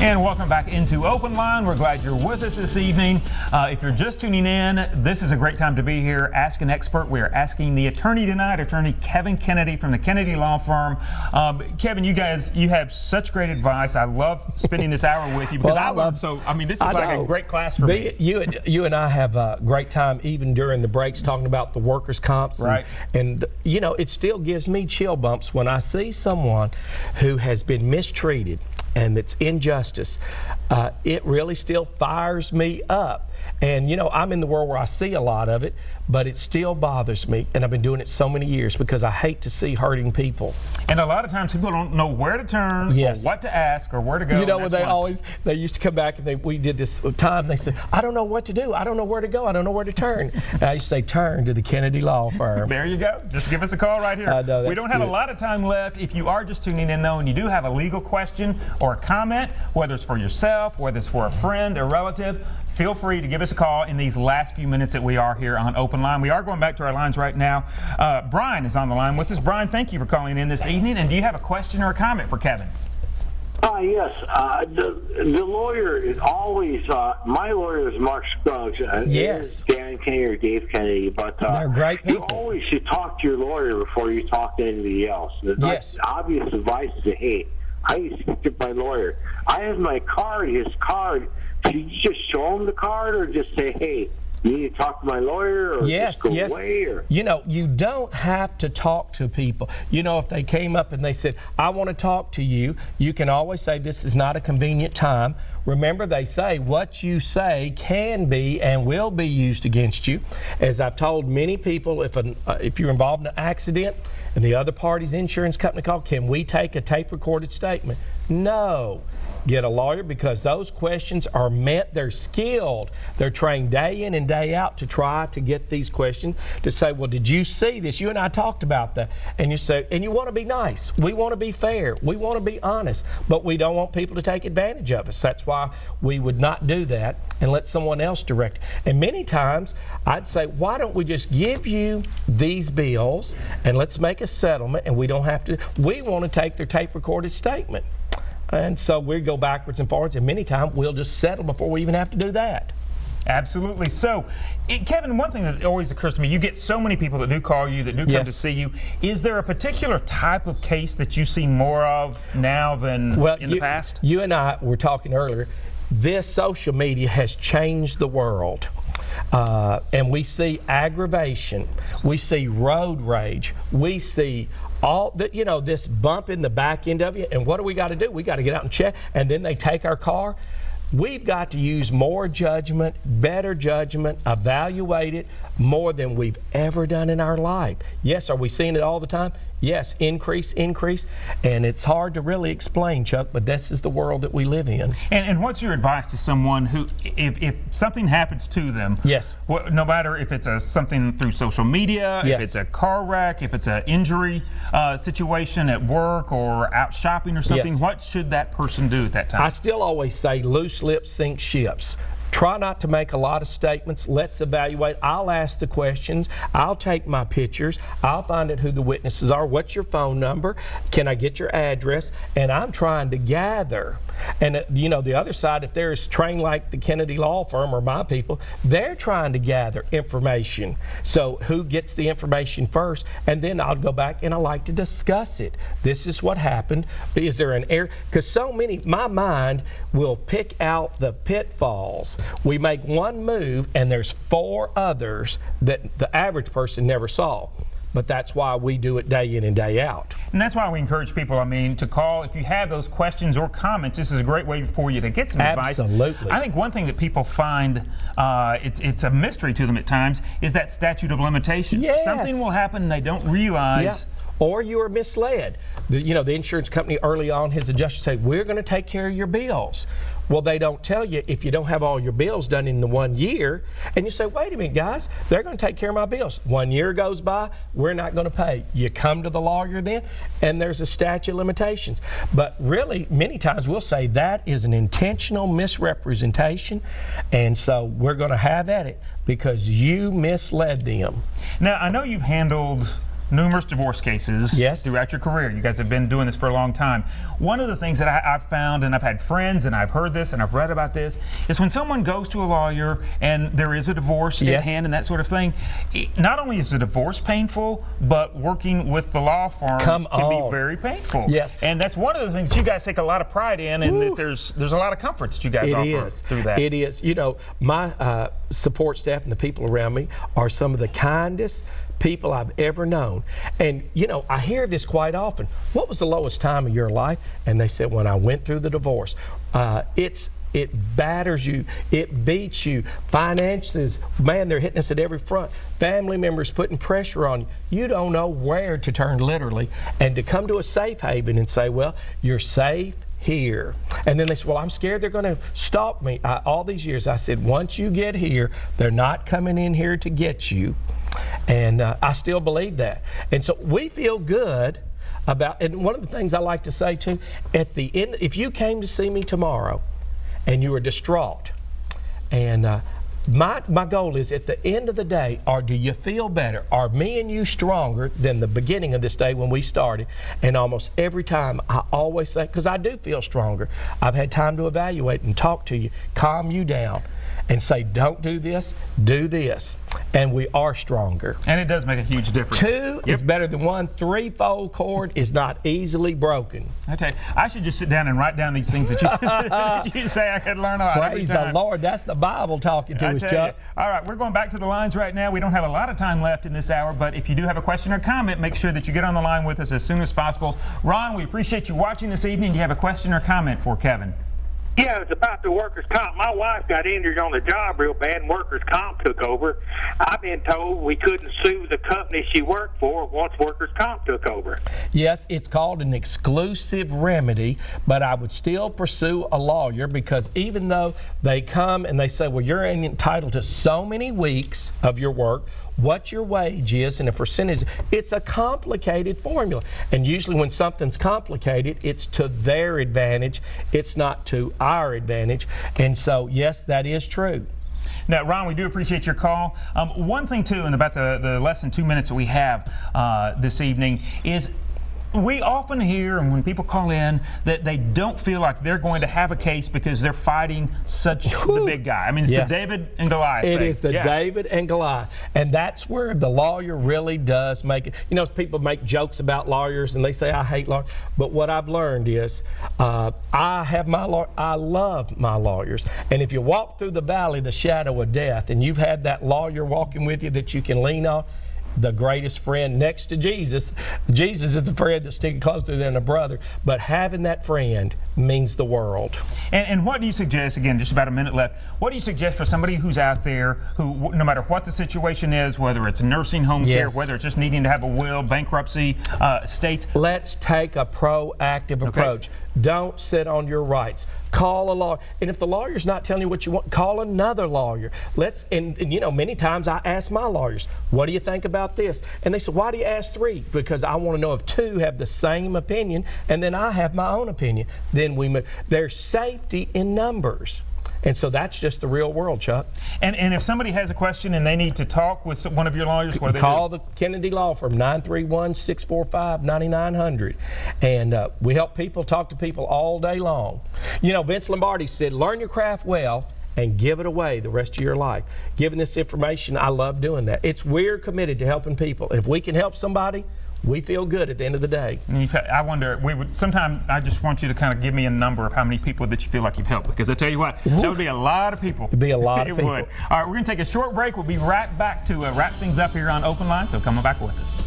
And welcome back into Open Line. We're glad you're with us this evening. If you're just tuning in, this is a great time to be here. Ask an expert. We are asking the attorney tonight, Attorney Kevin Kennedy from the Kennedy Law Firm. Kevin, you have such great advice. I love spending this hour with you because I learned so. I mean, this is like a great class for me. You and I have a great time even during the breaks talking about the workers' comps. Right. And you know, it still gives me chill bumps when I see someone who has been mistreated and it's injustice. It really still fires me up. And you know, I'm in the world where I see a lot of it, but it still bothers me, and I've been doing it so many years because I hate to see hurting people. And a lot of times people don't know where to turn, or what to ask, or where to go. You know, when they used to come back and we did this time, they said, I don't know what to do, I don't know where to go, I don't know where to turn. And I used to say, turn to the Kennedy Law Firm. There you go. Just give us a call right here. We don't have a lot of time left. If you are just tuning in though, and you do have a legal question or a comment, whether it's for yourself, whether it's for a friend or relative, feel free to give us a call in these last few minutes that we are here on Open Line. We are going back to our lines right now. Brian is on the line with us. Brian, thank you for calling in this evening. And do you have a question or a comment for Kevin? Yes. The lawyer is always, my lawyer is Mark Scruggs. Yes. Dan Kennedy or Dave Kennedy. But they're great people. You always should talk to your lawyer before you talk to anybody else. Yes. Obvious advice is, hey, I used to speak to my lawyer. I have my card, his card. Should you just show him the card or just say, hey, you need to talk to my lawyer, or just go away? Or? You know, you don't have to talk to people. You know, if they came up and they said, I want to talk to you, you can always say this is not a convenient time. Remember, they say what you say can be and will be used against you. As I've told many people, if you're involved in an accident and the other party's insurance company called, can we take a tape-recorded statement? No. Get a lawyer, because those questions are meant, they're skilled. They're trained day in and day out to try to get these questions to say, well, did you see this? You and I talked about that. And you say, and you want to be nice. We want to be fair. We want to be honest. But we don't want people to take advantage of us. That's why we would not do that and let someone else direct it. And many times I'd say, why don't we just give you these bills and let's make a settlement, and we don't have to, we want to take their tape-recorded statement. And so we go backwards and forwards, and many times we'll just settle before we even have to do that. Absolutely. So, Kevin, one thing that always occurs to me, you get so many people that do call you, that do come to see you. Is there a particular type of case that you see more of now than in the past? You and I were talking earlier. This social media has changed the world. And we see aggravation. We see road rage. We see all that, you know, this bump in the back end of you. And what do we got to do? We got to get out and check. And then they take our car. We've got to use more judgment, better judgment, evaluate it more than we've ever done in our life. Yes, are we seeing it all the time? Yes, increase, and it's hard to really explain, Chuck, but this is the world that we live in. And what's your advice to someone who, if something happens to them, no matter if it's something through social media, if it's a car wreck, if it's an injury situation at work or out shopping or something, what should that person do at that time? I still always say loose lips sink ships. Try not to make a lot of statements. Let's evaluate. I'll ask the questions. I'll take my pictures. I'll find out who the witnesses are. What's your phone number? Can I get your address? And I'm trying to gather. And you know, the other side, if there's trained like the Kennedy Law Firm or my people, they're trying to gather information. So who gets the information first? And then I'll go back and I like to discuss it. This is what happened. Is there an error? Because so many, my mind will pick out the pitfalls. We make one move and there's 4 others that the average person never saw. But that's why we do it day in and day out. And that's why we encourage people, I mean, to call. If you have those questions or comments, this is a great way for you to get some advice. Absolutely. I think one thing that people find, it's a mystery to them at times, is that statute of limitations. Yes. Something will happen and they don't realize. Or you are misled. The insurance company early on, his adjuster said, we're going to take care of your bills. Well, they don't tell you if you don't have all your bills done in the 1 year. And you say, wait a minute, guys, they're going to take care of my bills. 1 year goes by, we're not going to pay. You come to the lawyer then, and there's a statute of limitations. But really, many times we'll say that is an intentional misrepresentation, and so we're going to have at it because you misled them. Now, I know you've handled numerous divorce cases throughout your career. You guys have been doing this for a long time. One of the things that I've found, and I've had friends, and I've heard this, and I've read about this, is when someone goes to a lawyer and there is a divorce at hand and that sort of thing, not only is the divorce painful, but working with the law firm can be very painful. Yes. And that's one of the things you guys take a lot of pride in, and that there's a lot of comfort that you guys offer through that. It is. You know, my support staff and the people around me are some of the kindest people I've ever known. And you know, I hear this quite often. What was the lowest time of your life? And they said, when I went through the divorce. It batters you, it beats you. Finances, man, they're hitting us at every front. Family members putting pressure on you. You don't know where to turn, literally. And to come to a safe haven and say, well, you're safe here. And then they said, well, I'm scared they're going to stalk me. All these years, I said, once you get here, they're not coming in here to get you. And I still believe that. And so we feel good about, and one of the things I like to say too, at the end, if you came to see me tomorrow and you were distraught, and my goal is at the end of the day, do you feel better? Are me and you stronger than the beginning of this day when we started? And almost every time I always say, because I do feel stronger, I've had time to evaluate and talk to you, calm you down, and say, don't do this, do this. And we are stronger. And it does make a huge difference. Two is better than one. Threefold cord is not easily broken. I tell you, I should just sit down and write down these things that you, that you say I could learn on. Praise the Lord. That's the Bible talking to us, Chuck. All right, we're going back to the lines right now. We don't have a lot of time left in this hour, but if you do have a question or comment, make sure that you get on the line with us as soon as possible. Ron, we appreciate you watching this evening. Do you have a question or comment for Kevin? Yeah, it's about the workers' comp. My wife got injured on the job real bad, and workers' comp took over. I've been told we couldn't sue the company she worked for once workers' comp took over. Yes, it's called an exclusive remedy, but I would still pursue a lawyer, because even though they come and they say, well, you're entitled to so many weeks of your work, what your wage is and a percentage, it's a complicated formula. And usually when something's complicated, it's to their advantage, it's not to our advantage. And so, yes, that is true. Now, Ron, we do appreciate your call. One thing, too, in about the less than 2 minutes that we have this evening is, we often hear, and when people call in, that they don't feel like they're going to have a case because they're fighting such the big guy. I mean, it's the David and Goliath thing. It is the David and Goliath. And that's where the lawyer really does make it. You know, people make jokes about lawyers and they say, I hate lawyers. But what I've learned is, I love my lawyers. And if you walk through the valley of the shadow of death, and you've had that lawyer walking with you that you can lean on, the greatest friend next to Jesus. Jesus is the friend that's sticking closer than a brother, but having that friend means the world. And what do you suggest, again, just about a minute left, what do you suggest for somebody who's out there who, no matter what the situation is, whether it's nursing home care, whether it's just needing to have a will, bankruptcy, estates? Let's take a proactive approach. Don't sit on your rights. Call a lawyer. And if the lawyer's not telling you what you want, call another lawyer. And you know, many times I ask my lawyers, what do you think about this? And they say, why do you ask three? Because I want to know if two have the same opinion, and then I have my own opinion. Then we move. There's safety in numbers. And so that's just the real world, Chuck. And if somebody has a question and they need to talk with one of your lawyers, what do they do? Call the Kennedy Law Firm, 931-645-9900. And we help people, talk to people all day long. You know, Vince Lombardi said, learn your craft well and give it away the rest of your life. Giving this information, I love doing that. We're committed to helping people. If we can help somebody, we feel good at the end of the day. I wonder, sometime I just want you to kind of give me a number of how many people that you feel like you've helped, because I tell you what, that would be a lot of people. It'd be a lot of people. It would. All right, we're going to take a short break. We'll be right back to wrap things up here on Open Line, so come on back with us.